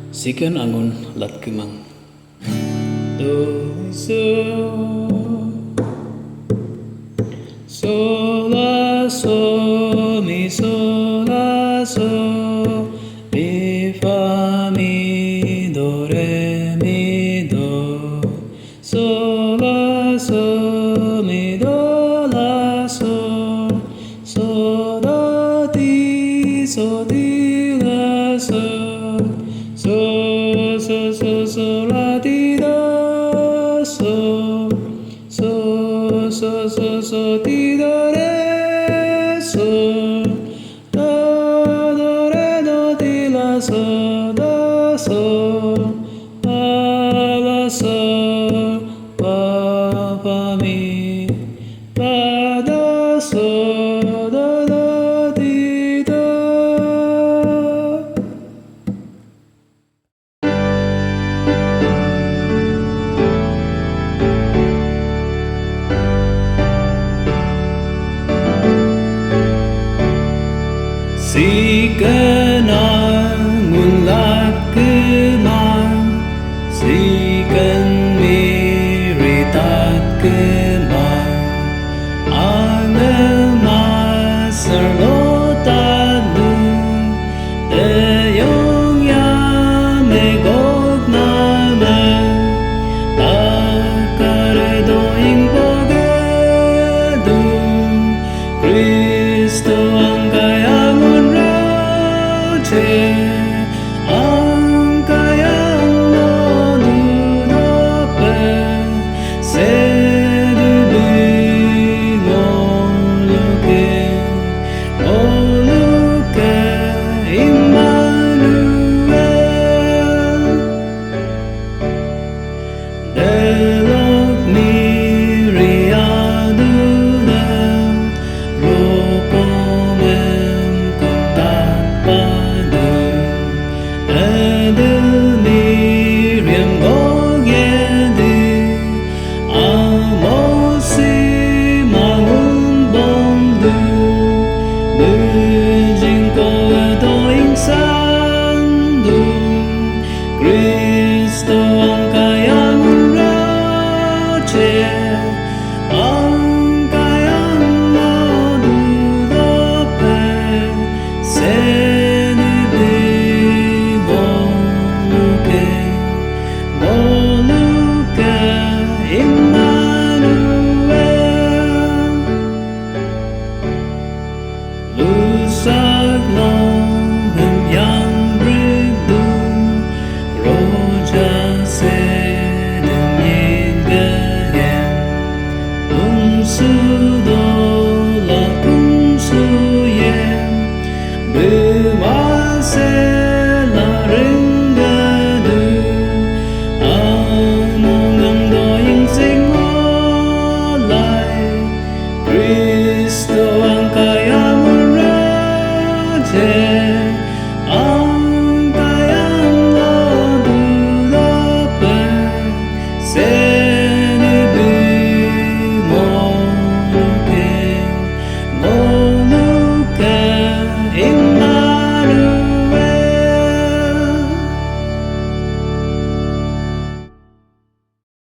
Sikan angun lat kemang do so la so la so mi fa mi do re mi do so la so mi do la so di la so la di do so di do re do re do di la do la fa fa mi fa do do di do. Sikan angun lat kemang, sikan miritat kemang, angel masar lotadu, deyong ya megok namen, takare doing bogedu, Kristo ang kayang ang kayang manunope se dibing oluke Immanuel delok miriadunem ropomem kontapadu Miriam Bogyedi Amosi Mangun Bondu Nujin Koe Doing Sandu